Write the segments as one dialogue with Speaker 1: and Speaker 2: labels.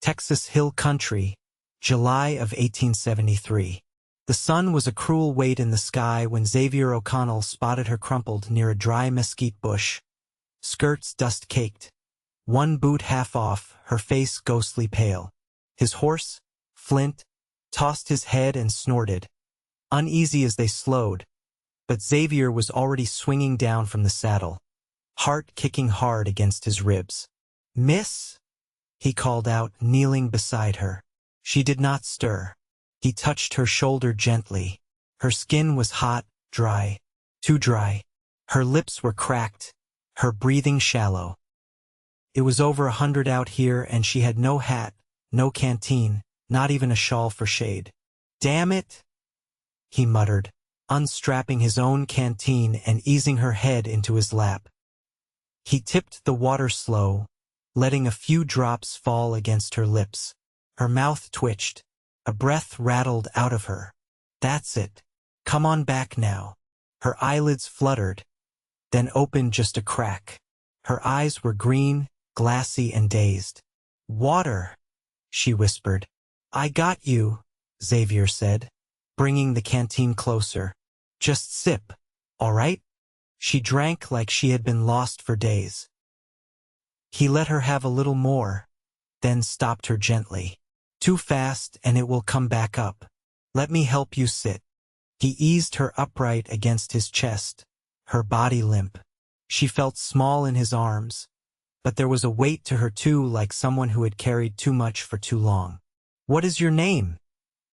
Speaker 1: Texas Hill Country, July of 1873. The sun was a cruel weight in the sky when Xavier O'Connell spotted her crumpled near a dry mesquite bush, skirts dust-caked, one boot half off, her face ghostly pale. His horse, Flint, tossed his head and snorted, uneasy as they slowed, but Xavier was already swinging down from the saddle, Hart kicking hard against his ribs. "Miss?" he called out, kneeling beside her. She did not stir. He touched her shoulder gently. Her skin was hot, dry, too dry. Her lips were cracked, her breathing shallow. It was over 100 out here, and she had no hat, no canteen, not even a shawl for shade. "Damn it," he muttered, unstrapping his own canteen and easing her head into his lap. He tipped the water slow, letting a few drops fall against her lips. Her mouth twitched. A breath rattled out of her. "That's it. Come on back now." Her eyelids fluttered, then opened just a crack. Her eyes were green, glassy, and dazed. "Water," she whispered. "I got you," Xavier said, bringing the canteen closer. "Just sip, all right?" She drank like she had been lost for days. He let her have a little more, then stopped her gently. "Too fast and it will come back up. Let me help you sit." He eased her upright against his chest, her body limp. She felt small in his arms, but there was a weight to her too, like someone who had carried too much for too long. "What is your name?"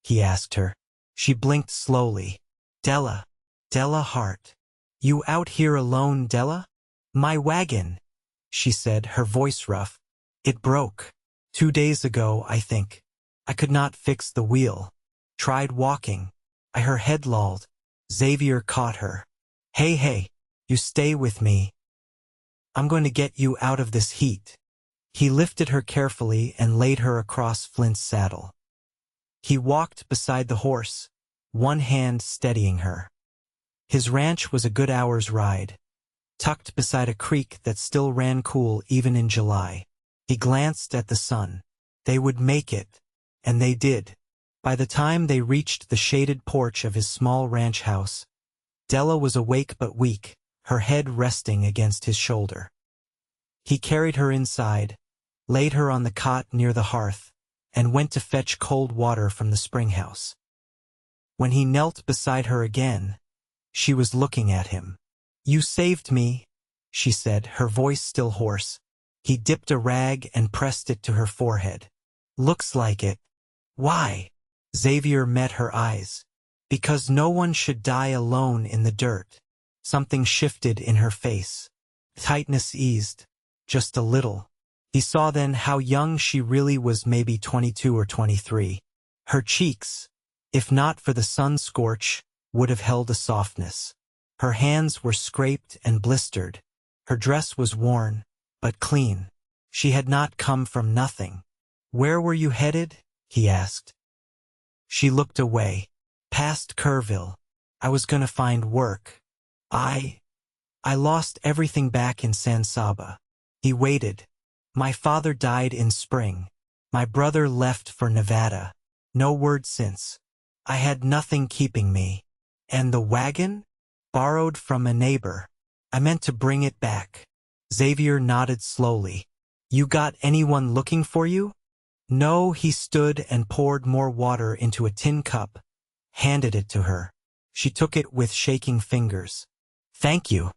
Speaker 1: he asked her. She blinked slowly. "Della. Della Hart." "You out here alone, Della?" "My wagon," she said, her voice rough. "It broke 2 days ago, I think. I could not fix the wheel. Tried walking. Her head lolled. Xavier caught her. Hey, you stay with me. I'm going to get you out of this heat." He lifted her carefully and laid her across Flint's saddle. He walked beside the horse, one hand steadying her. His ranch was a good hour's ride, tucked beside a creek that still ran cool even in July. He glanced at the sun. They would make it. And they did. By the time they reached the shaded porch of his small ranch house, Della was awake but weak, her head resting against his shoulder. He carried her inside, laid her on the cot near the hearth, and went to fetch cold water from the spring house. When he knelt beside her again, she was looking at him. "You saved me," she said, her voice still hoarse. He dipped a rag and pressed it to her forehead. "Looks like it." "Why?" Xavier met her eyes. "Because no one should die alone in the dirt." Something shifted in her face. Tightness eased, just a little. He saw then how young she really was, maybe 22 or 23. Her cheeks, if not for the sun scorch, would have held a softness. Her hands were scraped and blistered. Her dress was worn, but clean. She had not come from nothing. "Where were you headed?" he asked. She looked away. "Past Kerrville. I was gonna find work. I lost everything back in San Saba." He waited. "My father died in spring. My brother left for Nevada. No word since. I had nothing keeping me. And the wagon? Borrowed from a neighbor. I meant to bring it back." Xavier nodded slowly. "You got anyone looking for you?" "No." He stood and poured more water into a tin cup, handed it to her. She took it with shaking fingers. "Thank you.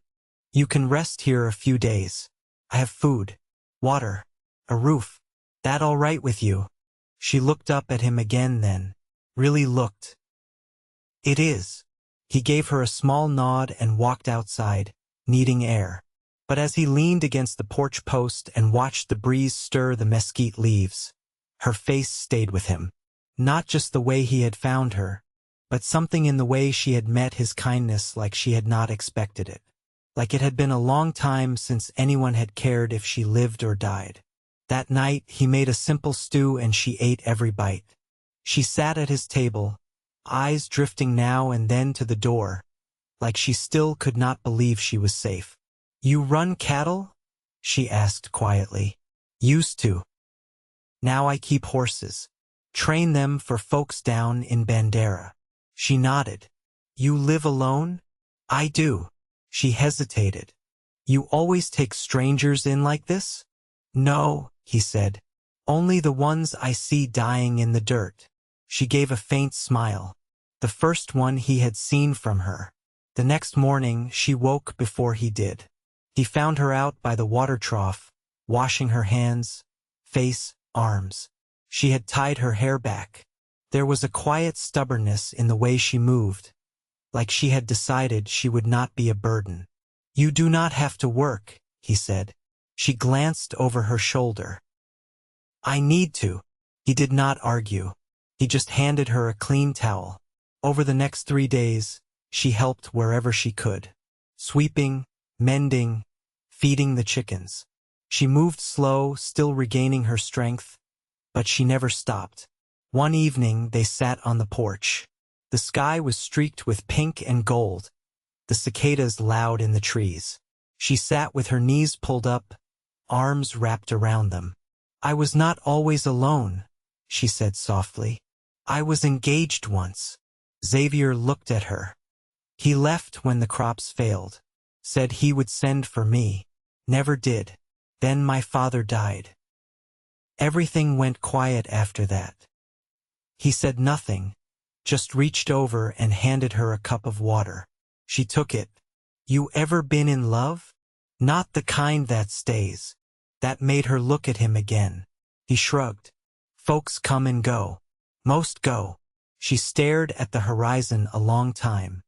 Speaker 1: You can rest here a few days. I have food, water, a roof. That all right with you?" She looked up at him again then. Really looked. "It is." He gave her a small nod and walked outside, needing air. But as he leaned against the porch post and watched the breeze stir the mesquite leaves, her face stayed with him. Not just the way he had found her, but something in the way she had met his kindness, like she had not expected it. Like it had been a long time since anyone had cared if she lived or died. That night he made a simple stew and she ate every bite. She sat at his table, eyes drifting now and then to the door, like she still could not believe she was safe. "You run cattle?" she asked quietly. "Used to." Now I keep horses. Train them for folks down in Bandera. She nodded. You live alone? I do. She hesitated. You always take strangers in like this? No, he said. Only the ones I see dying in the dirt. She gave a faint smile. The first one he had seen from her. The next morning she woke before he did. He found her out by the water trough, washing her hands, face, arms. She had tied her hair back. There was a quiet stubbornness in the way she moved, like she had decided she would not be a burden. You do not have to work, he said. She glanced over her shoulder. I need to. He did not argue. He just handed her a clean towel. Over the next 3 days, she helped wherever she could. Sweeping, mending, feeding the chickens. She moved slow, still regaining her strength, but she never stopped. One evening they sat on the porch. The sky was streaked with pink and gold, the cicadas loud in the trees. She sat with her knees pulled up, arms wrapped around them. I was not always alone, she said softly. I was engaged once. Xavier looked at her. He left when the crops failed. Said he would send for me. Never did. Then my father died. Everything went quiet after that. He said nothing, just reached over and handed her a cup of water. She took it. You ever been in love? Not the kind that stays. That made her look at him again. He shrugged. Folks come and go. Most go. She stared at the horizon a long time.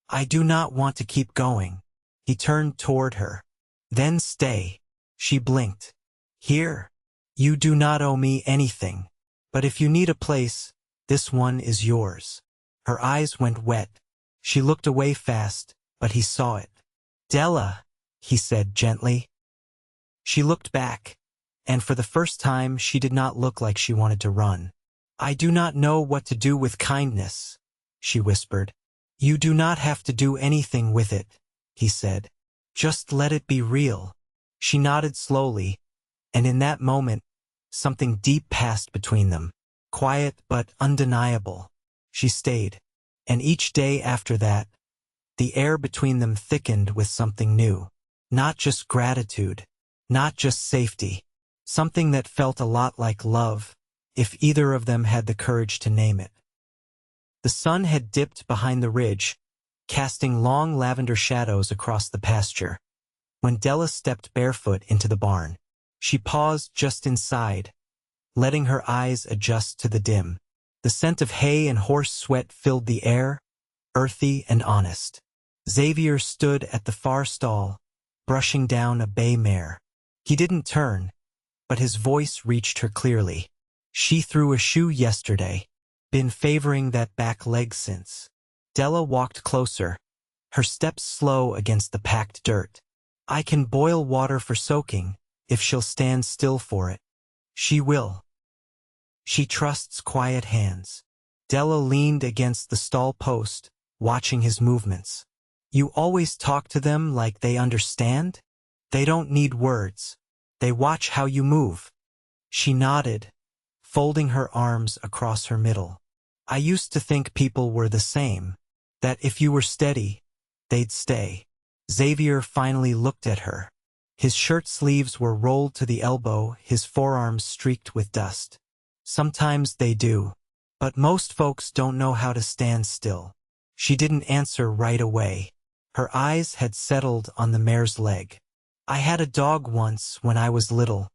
Speaker 1: I do not want to keep going. He turned toward her. Then stay. She blinked. Here. You do not owe me anything. But if you need a place, this one is yours. Her eyes went wet. She looked away fast, but he saw it. Della, he said gently. She looked back, and for the first time she did not look like she wanted to run. I do not know what to do with kindness, she whispered. You do not have to do anything with it, he said. Just let it be real. She nodded slowly, and in that moment, something deep passed between them. Quiet but undeniable. She stayed, and each day after that, the air between them thickened with something new. Not just gratitude, not just safety. Something that felt a lot like love, if either of them had the courage to name it. The sun had dipped behind the ridge, casting long lavender shadows across the pasture. When Della stepped barefoot into the barn, she paused just inside, letting her eyes adjust to the dim. The scent of hay and horse sweat filled the air, earthy and honest. Xavier stood at the far stall, brushing down a bay mare. He didn't turn, but his voice reached her clearly. She threw a shoe yesterday. Been favoring that back leg since. Della walked closer, her steps slow against the packed dirt. I can boil water for soaking, if she'll stand still for it. She will. She trusts quiet hands. Della leaned against the stall post, watching his movements. You always talk to them like they understand? They don't need words. They watch how you move. She nodded, folding her arms across her middle. I used to think people were the same, that if you were steady, they'd stay. Xavier finally looked at her. His shirt sleeves were rolled to the elbow, his forearms streaked with dust. Sometimes they do, but most folks don't know how to stand still. She didn't answer right away. Her eyes had settled on the mare's leg. I had a dog once when I was little.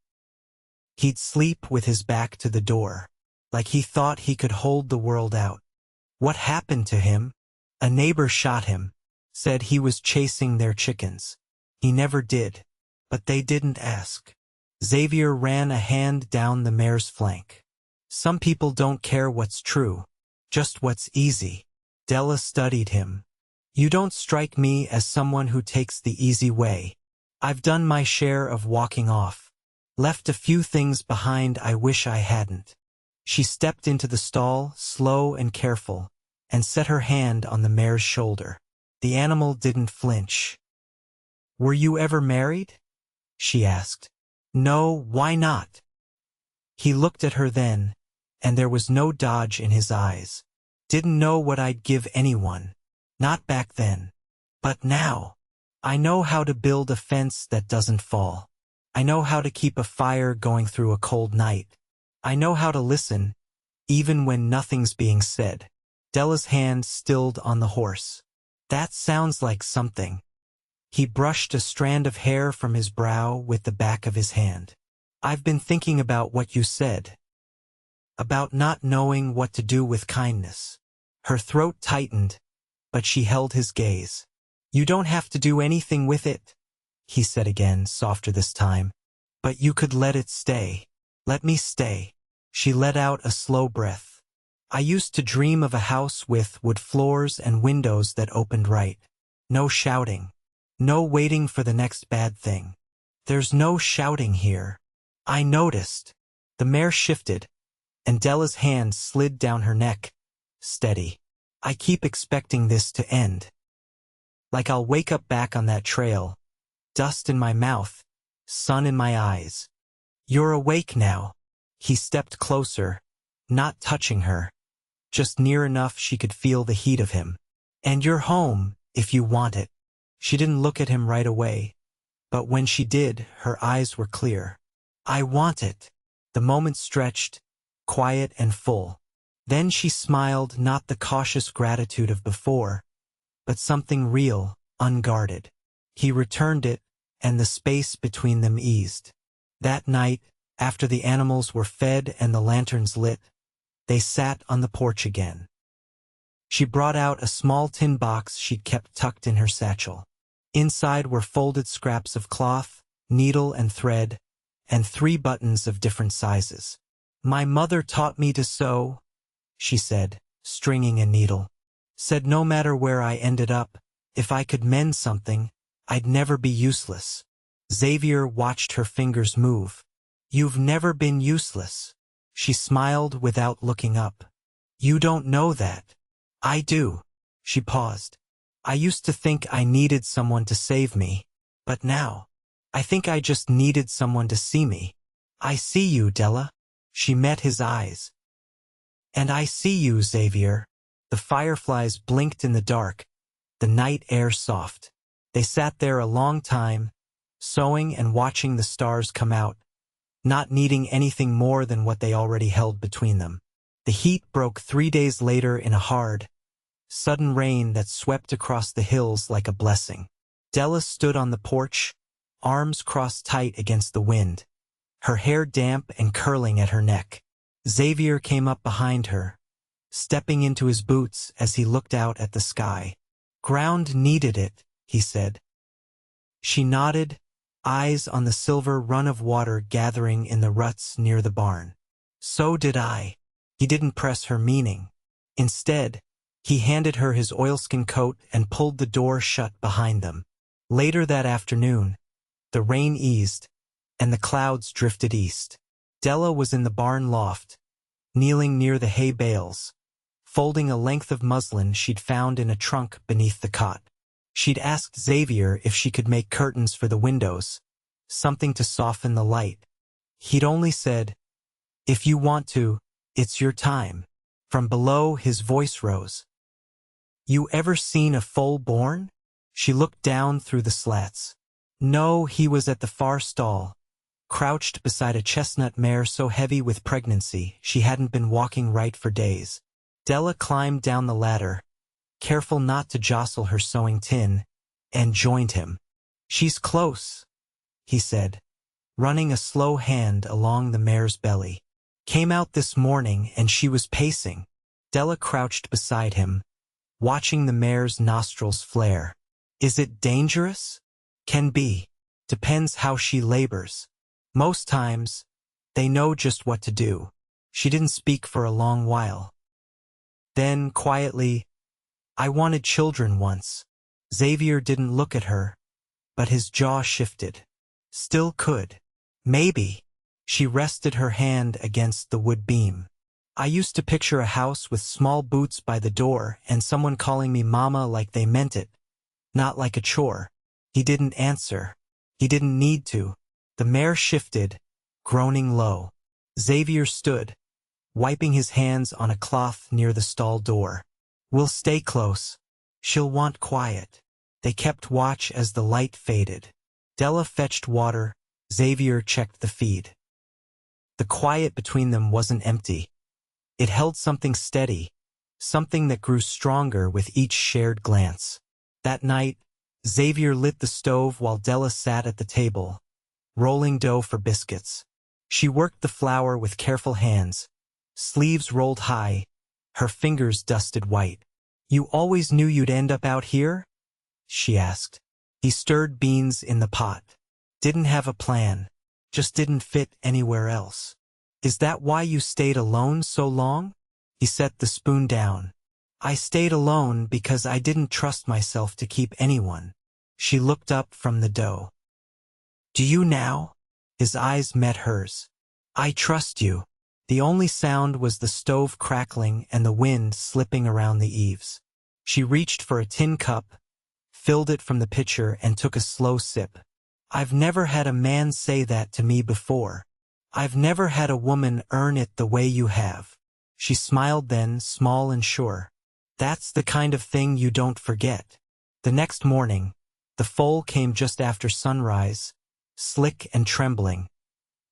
Speaker 1: He'd sleep with his back to the door, like he thought he could hold the world out. What happened to him? A neighbor shot him, said he was chasing their chickens. He never did, but they didn't ask. Xavier ran a hand down the mare's flank. Some people don't care what's true, just what's easy. Della studied him. You don't strike me as someone who takes the easy way. I've done my share of walking off. Left a few things behind I wish I hadn't. She stepped into the stall, slow and careful, and set her hand on the mare's shoulder. The animal didn't flinch. Were you ever married? She asked. No, why not? He looked at her then, and there was no dodge in his eyes. Didn't know what I'd give anyone. Not back then. But now. I know how to build a fence that doesn't fall. I know how to keep a fire going through a cold night. I know how to listen, even when nothing's being said. Della's hand stilled on the horse. That sounds like something. He brushed a strand of hair from his brow with the back of his hand. I've been thinking about what you said. About not knowing what to do with kindness. Her throat tightened, but she held his gaze. You don't have to do anything with it, he said again, softer this time. But you could let it stay. Let me stay. She let out a slow breath. I used to dream of a house with wood floors and windows that opened right. No shouting. No waiting for the next bad thing. There's no shouting here. I noticed. The mare shifted, and Della's hand slid down her neck. Steady. I keep expecting this to end. Like I'll wake up back on that trail. Dust in my mouth. Sun in my eyes. You're awake now. He stepped closer, not touching her. Just near enough she could feel the heat of him. And you're home, if you want it. She didn't look at him right away, but when she did, her eyes were clear. I want it. The moment stretched, quiet and full. Then she smiled, not the cautious gratitude of before, but something real, unguarded. He returned it, and the space between them eased. That night, after the animals were fed and the lanterns lit, they sat on the porch again. She brought out a small tin box she'd kept tucked in her satchel. Inside were folded scraps of cloth, needle and thread, and 3 buttons of different sizes. My mother taught me to sew, she said, stringing a needle. Said no matter where I ended up, if I could mend something, I'd never be useless. Xavier watched her fingers move. You've never been useless. She smiled without looking up. You don't know that. I do. She paused. I used to think I needed someone to save me, but now, I think I just needed someone to see me. I see you, Della. She met his eyes. And I see you, Xavier. The fireflies blinked in the dark, the night air soft. They sat there a long time, sewing and watching the stars come out, not needing anything more than what they already held between them. The heat broke 3 days later in a hard, sudden rain that swept across the hills like a blessing. Della stood on the porch, arms crossed tight against the wind, her hair damp and curling at her neck. Xavier came up behind her, stepping into his boots as he looked out at the sky. Ground needed it, he said. She nodded, eyes on the silver run of water gathering in the ruts near the barn. So did I. He didn't press her meaning. Instead, he handed her his oilskin coat and pulled the door shut behind them. Later that afternoon, the rain eased, and the clouds drifted east. Della was in the barn loft, kneeling near the hay bales, folding a length of muslin she'd found in a trunk beneath the cot. She'd asked Xavier if she could make curtains for the windows, something to soften the light. He'd only said, "If you want to, it's your time." From below, his voice rose. You ever seen a foal born? She looked down through the slats. No, he was at the far stall, crouched beside a chestnut mare so heavy with pregnancy she hadn't been walking right for days. Della climbed down the ladder, careful not to jostle her sewing tin, and joined him. She's close, he said, running a slow hand along the mare's belly. Came out this morning and she was pacing. Della crouched beside him, watching the mare's nostrils flare. Is it dangerous? Can be. Depends how she labors. Most times, they know just what to do. She didn't speak for a long while. Then, quietly, I wanted children once. Xavier didn't look at her, but his jaw shifted. Still could. Maybe. She rested her hand against the wood beam. I used to picture a house with small boots by the door and someone calling me mama like they meant it, not like a chore. He didn't answer. He didn't need to. The mare shifted, groaning low. Xavier stood, wiping his hands on a cloth near the stall door. "We'll stay close. She'll want quiet." They kept watch as the light faded. Della fetched water, Xavier checked the feed. The quiet between them wasn't empty. It held something steady, something that grew stronger with each shared glance. That night, Xavier lit the stove while Della sat at the table, rolling dough for biscuits. She worked the flour with careful hands, sleeves rolled high, her fingers dusted white. "You always knew you'd end up out here?" she asked. He stirred beans in the pot. "Didn't have a plan, just didn't fit anywhere else." "Is that why you stayed alone so long?" He set the spoon down. "I stayed alone because I didn't trust myself to keep anyone." She looked up from the dough. "Do you now?" His eyes met hers. "I trust you." The only sound was the stove crackling and the wind slipping around the eaves. She reached for a tin cup, filled it from the pitcher and took a slow sip. "I've never had a man say that to me before. I've never had a woman earn it the way you have." She smiled then, small and sure. "That's the kind of thing you don't forget." The next morning, the foal came just after sunrise, slick and trembling,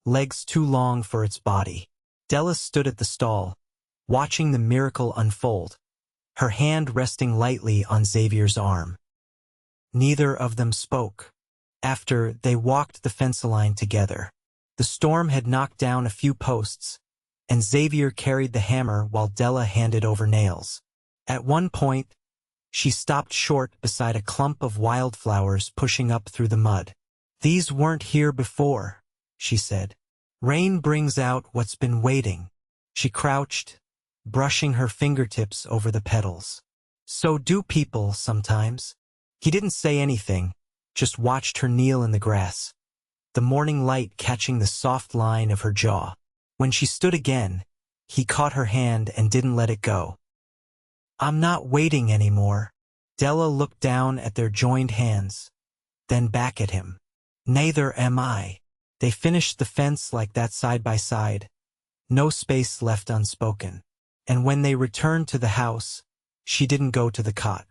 Speaker 1: legs too long for its body. Della stood at the stall, watching the miracle unfold, her hand resting lightly on Xavier's arm. Neither of them spoke. After, they walked the fence line together. The storm had knocked down a few posts, and Xavier carried the hammer while Della handed over nails. At one point, she stopped short beside a clump of wildflowers pushing up through the mud. "These weren't here before," she said. "Rain brings out what's been waiting." She crouched, brushing her fingertips over the petals. "So do people sometimes." He didn't say anything, just watched her kneel in the grass, the morning light catching the soft line of her jaw. When she stood again, he caught her hand and didn't let it go. "I'm not waiting anymore." Della looked down at their joined hands, then back at him. "Neither am I." They finished the fence like that side by side, no space left unspoken. And when they returned to the house, she didn't go to the cot.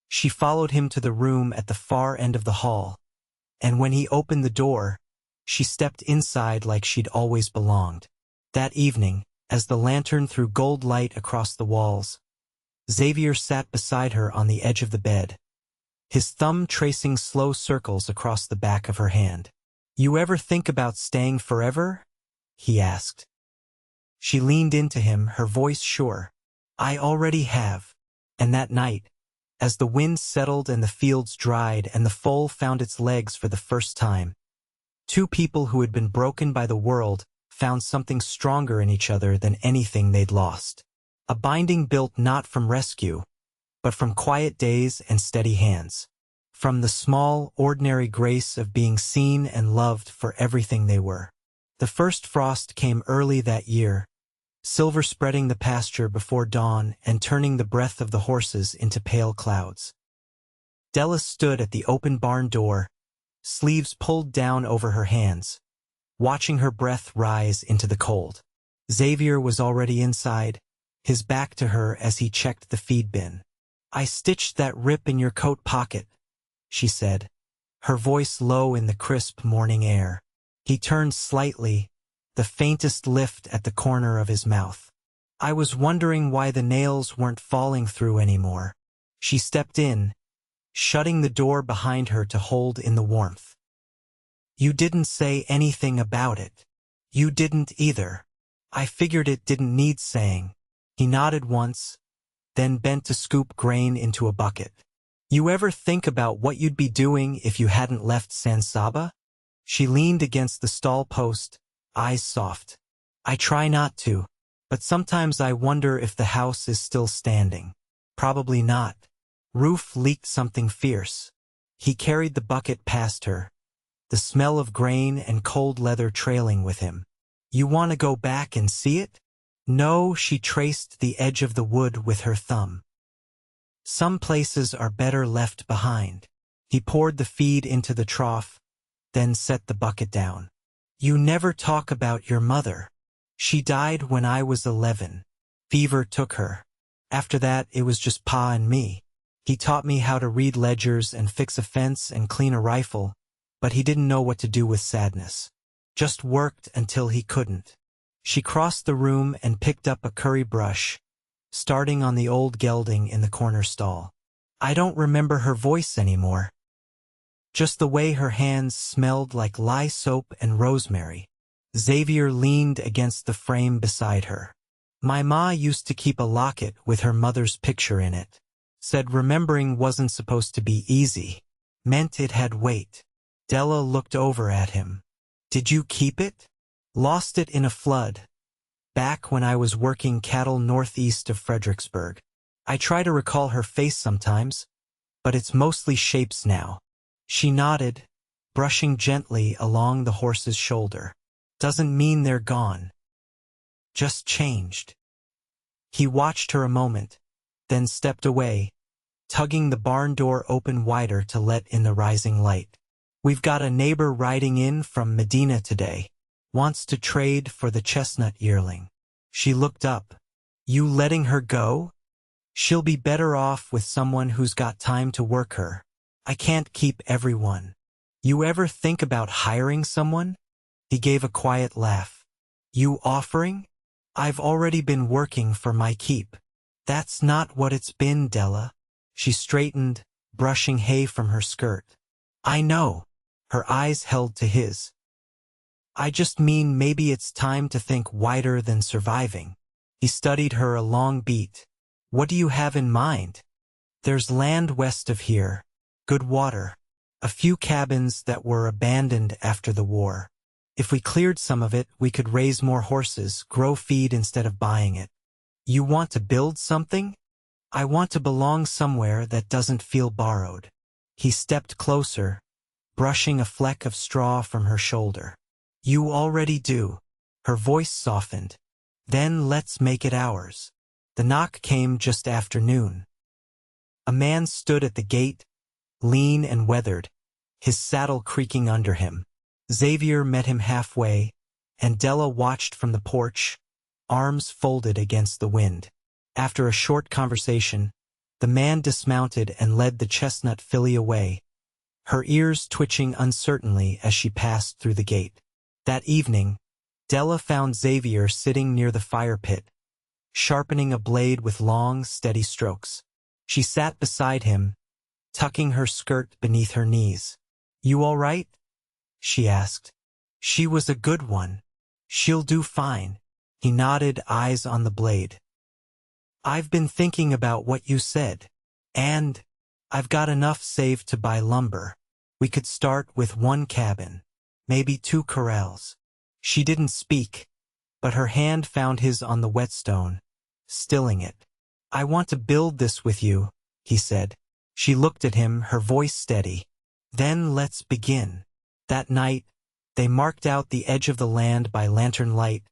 Speaker 1: She followed him to the room at the far end of the hall, and when he opened the door, she stepped inside like she'd always belonged. That evening, as the lantern threw gold light across the walls, Xavier sat beside her on the edge of the bed, his thumb tracing slow circles across the back of her hand. "You ever think about staying forever?" he asked. She leaned into him, her voice sure. "I already have." And that night, as the wind settled and the fields dried and the foal found its legs for the first time, two people who had been broken by the world found something stronger in each other than anything they'd lost. A binding built not from rescue, but from quiet days and steady hands. From the small, ordinary grace of being seen and loved for everything they were. The first frost came early that year, silver spreading the pasture before dawn and turning the breath of the horses into pale clouds. Della stood at the open barn door, sleeves pulled down over her hands, watching her breath rise into the cold. Xavier was already inside, his back to her as he checked the feed bin. "I stitched that rip in your coat pocket," she said, her voice low in the crisp morning air. He turned slightly, the faintest lift at the corner of his mouth. "I was wondering why the nails weren't falling through anymore." She stepped in, shutting the door behind her to hold in the warmth. "You didn't say anything about it." "You didn't either." "I figured it didn't need saying." He nodded once, then bent to scoop grain into a bucket. "You ever think about what you'd be doing if you hadn't left San Saba?" She leaned against the stall post, eyes soft. "I try not to, but sometimes I wonder if the house is still standing." "Probably not." Roof leaked something fierce. He carried the bucket past her, the smell of grain and cold leather trailing with him. "You want to go back and see it?" "No," she traced the edge of the wood with her thumb. "Some places are better left behind." He poured the feed into the trough, then set the bucket down. "You never talk about your mother." She died when I was 11. Fever took her. After that, it was just Pa and me. He taught me how to read ledgers and fix a fence and clean a rifle, but he didn't know what to do with sadness. Just worked until he couldn't. She crossed the room and picked up a curry brush, starting on the old gelding in the corner stall. I don't remember her voice anymore. Just the way her hands smelled like lye soap and rosemary. Xavier leaned against the frame beside her. My ma used to keep a locket with her mother's picture in it. Said remembering wasn't supposed to be easy. Meant it had weight. Della looked over at him. Did you keep it? Lost it in a flood. Back when I was working cattle northeast of Fredericksburg. I try to recall her face sometimes, but it's mostly shapes now. She nodded, brushing gently along the horse's shoulder. Doesn't mean they're gone. Just changed. He watched her a moment, then stepped away, tugging the barn door open wider to let in the rising light. We've got a neighbor riding in from Medina today. Wants to trade for the chestnut yearling. She looked up. You letting her go? She'll be better off with someone who's got time to work her. I can't keep everyone. You ever think about hiring someone? He gave a quiet laugh. You offering? I've already been working for my keep. That's not what it's been, Della. She straightened, brushing hay from her skirt. I know. Her eyes held to his. I just mean maybe it's time to think wider than surviving. He studied her a long beat. What do you have in mind? There's land west of here. Good water. A few cabins that were abandoned after the war. If we cleared some of it, we could raise more horses, grow feed instead of buying it. You want to build something? I want to belong somewhere that doesn't feel borrowed. He stepped closer, brushing a fleck of straw from her shoulder. You already do. Her voice softened. Then let's make it ours. The knock came just after noon. A man stood at the gate, lean and weathered, his saddle creaking under him. Xavier met him halfway, and Della watched from the porch, arms folded against the wind. After a short conversation, the man dismounted and led the chestnut filly away, her ears twitching uncertainly as she passed through the gate. That evening, Della found Xavier sitting near the fire pit, sharpening a blade with long, steady strokes. She sat beside him, tucking her skirt beneath her knees. You all right? She asked. She was a good one. She'll do fine. He nodded, eyes on the blade. I've been thinking about what you said. And I've got enough saved to buy lumber. We could start with one cabin, maybe 2 corrals. She didn't speak, but her hand found his on the whetstone, stilling it. I want to build this with you, he said. She looked at him, her voice steady. Then let's begin. That night, they marked out the edge of the land by lantern light,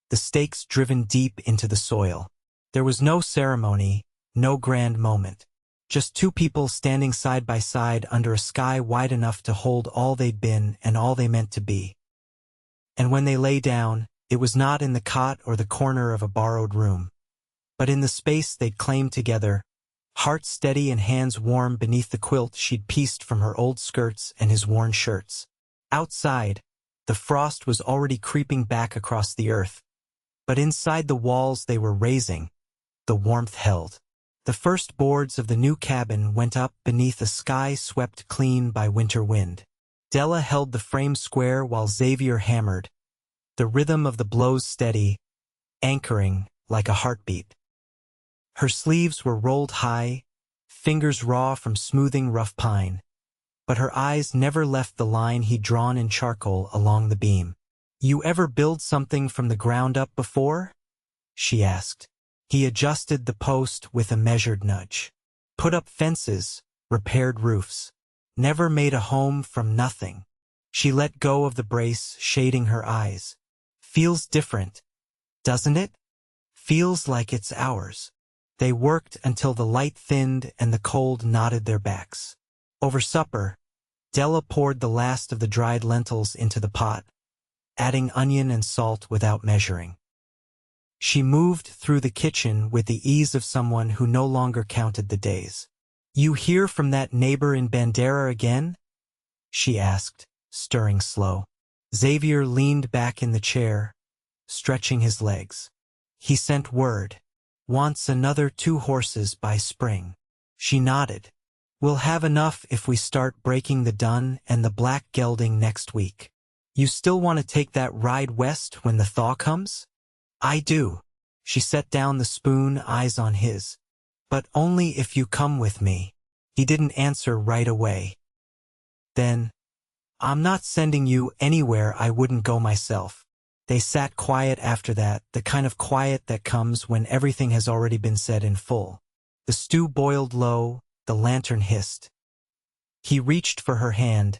Speaker 1: the stakes driven deep into the soil. There was no ceremony, no grand moment. Just 2 people standing side by side under a sky wide enough to hold all they'd been and all they meant to be. And when they lay down, it was not in the cot or the corner of a borrowed room, but in the space they'd claimed together, heart steady and hands warm beneath the quilt she'd pieced from her old skirts and his worn shirts. Outside, the frost was already creeping back across the earth, but inside the walls they were raising, the warmth held. The first boards of the new cabin went up beneath a sky swept clean by winter wind. Della held the frame square while Xavier hammered, the rhythm of the blows steady, anchoring like a heartbeat. Her sleeves were rolled high, fingers raw from smoothing rough pine, but her eyes never left the line he'd drawn in charcoal along the beam. You ever build something from the ground up before? She asked. He adjusted the post with a measured nudge. Put up fences, repaired roofs. Never made a home from nothing. She let go of the brace, shading her eyes. Feels different, doesn't it? Feels like it's ours. They worked until the light thinned and the cold knotted their backs. Over supper, Della poured the last of the dried lentils into the pot, adding onion and salt without measuring. She moved through the kitchen with the ease of someone who no longer counted the days. "You hear from that neighbor in Bandera again?" she asked, stirring slow. Xavier leaned back in the chair, stretching his legs. "He sent word. Wants another 2 horses by spring." She nodded. "We'll have enough if we start breaking the dun and the black gelding next week. You still want to take that ride west when the thaw comes?" "I do." She set down the spoon, eyes on his. "But only if you come with me." He didn't answer right away. Then, "I'm not sending you anywhere I wouldn't go myself." They sat quiet after that, the kind of quiet that comes when everything has already been said in full. The stew boiled low, the lantern hissed. He reached for her hand,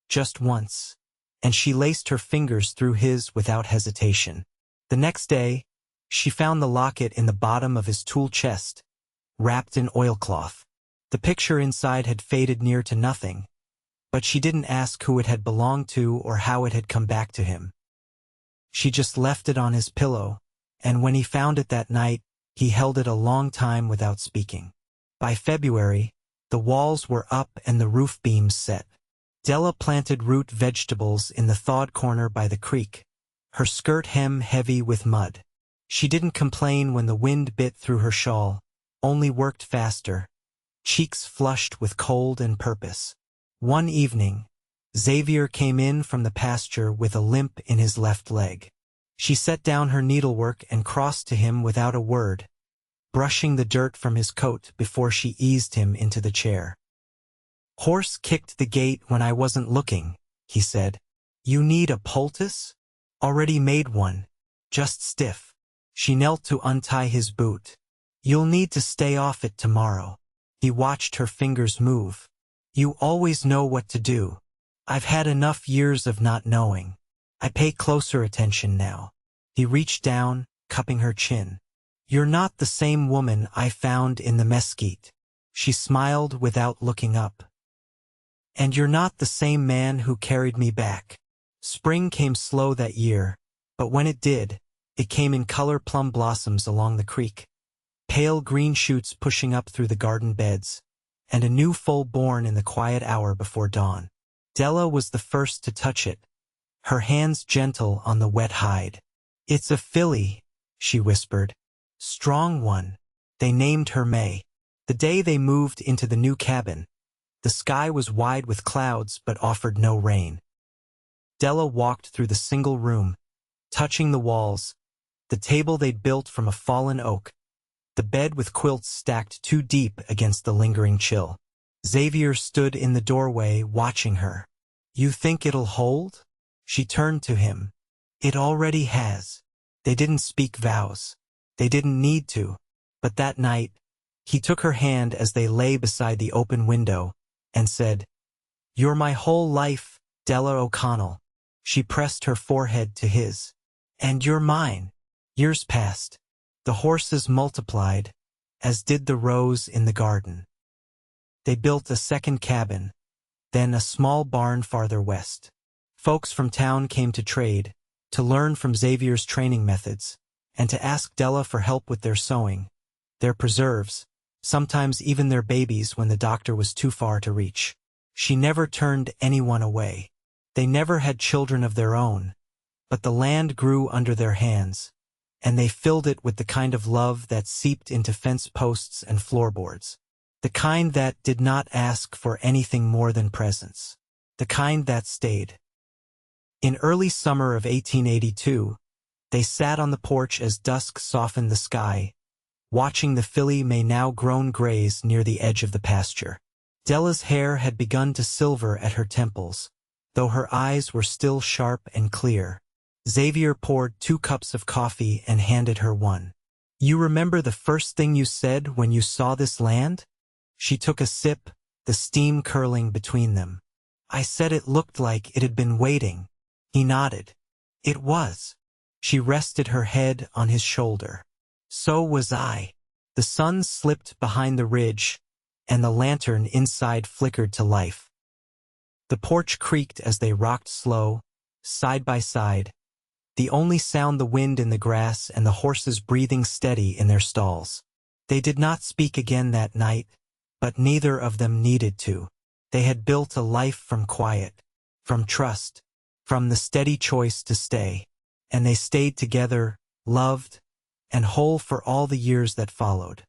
Speaker 1: just once, and she laced her fingers through his without hesitation. The next day, she found the locket in the bottom of his tool chest, wrapped in oilcloth. The picture inside had faded near to nothing, but she didn't ask who it had belonged to or how it had come back to him. She just left it on his pillow, and when he found it that night, he held it a long time without speaking. By February, the walls were up and the roof beams set. Della planted root vegetables in the thawed corner by the creek, her skirt hem heavy with mud. She didn't complain when the wind bit through her shawl, only worked faster, cheeks flushed with cold and purpose. One evening, Xavier came in from the pasture with a limp in his left leg. She set down her needlework and crossed to him without a word, brushing the dirt from his coat before she eased him into the chair. "Horse kicked the gate when I wasn't looking," he said. "You need a poultice?" "Already made one. Just stiff." She knelt to untie his boot. "You'll need to stay off it tomorrow." He watched her fingers move. "You always know what to do." "I've had enough years of not knowing. I pay closer attention now." He reached down, cupping her chin. "You're not the same woman I found in the mesquite." She smiled without looking up. "And you're not the same man who carried me back." Spring came slow that year, but when it did, it came in color plum blossoms along the creek, pale green shoots pushing up through the garden beds, and a new foal born in the quiet hour before dawn. Della was the first to touch it, her hands gentle on the wet hide. "It's a filly," she whispered. "Strong one." They named her May. The day they moved into the new cabin, the sky was wide with clouds but offered no rain. Della walked through the single room, touching the walls, the table they'd built from a fallen oak, the bed with quilts stacked too deep against the lingering chill. Xavier stood in the doorway watching her. "You think it'll hold?" She turned to him. "It already has." They didn't speak vows. They didn't need to. But that night, he took her hand as they lay beside the open window and said, "You're my whole life, Della O'Connell." She pressed her forehead to his. "And you're mine." Years passed. The horses multiplied, as did the rows in the garden. They built a second cabin, then a small barn farther west. Folks from town came to trade, to learn from Xavier's training methods, and to ask Della for help with their sewing, their preserves, sometimes even their babies when the doctor was too far to reach. She never turned anyone away. They never had children of their own, but the land grew under their hands, and they filled it with the kind of love that seeped into fence posts and floorboards. The kind that did not ask for anything more than presence. The kind that stayed. In early summer of 1882, they sat on the porch as dusk softened the sky, watching the filly May now grown graze near the edge of the pasture. Della's hair had begun to silver at her temples, though her eyes were still sharp and clear. Xavier poured 2 cups of coffee and handed her one. "You remember the first thing you said when you saw this land?" She took a sip, the steam curling between them. "I said it looked like it had been waiting." He nodded. "It was." She rested her head on his shoulder. "So was I." The sun slipped behind the ridge, and the lantern inside flickered to life. The porch creaked as they rocked slow, side by side, the only sound the wind in the grass and the horses breathing steady in their stalls. They did not speak again that night, but neither of them needed to. They had built a life from quiet, from trust, from the steady choice to stay, and they stayed together, loved, and whole for all the years that followed.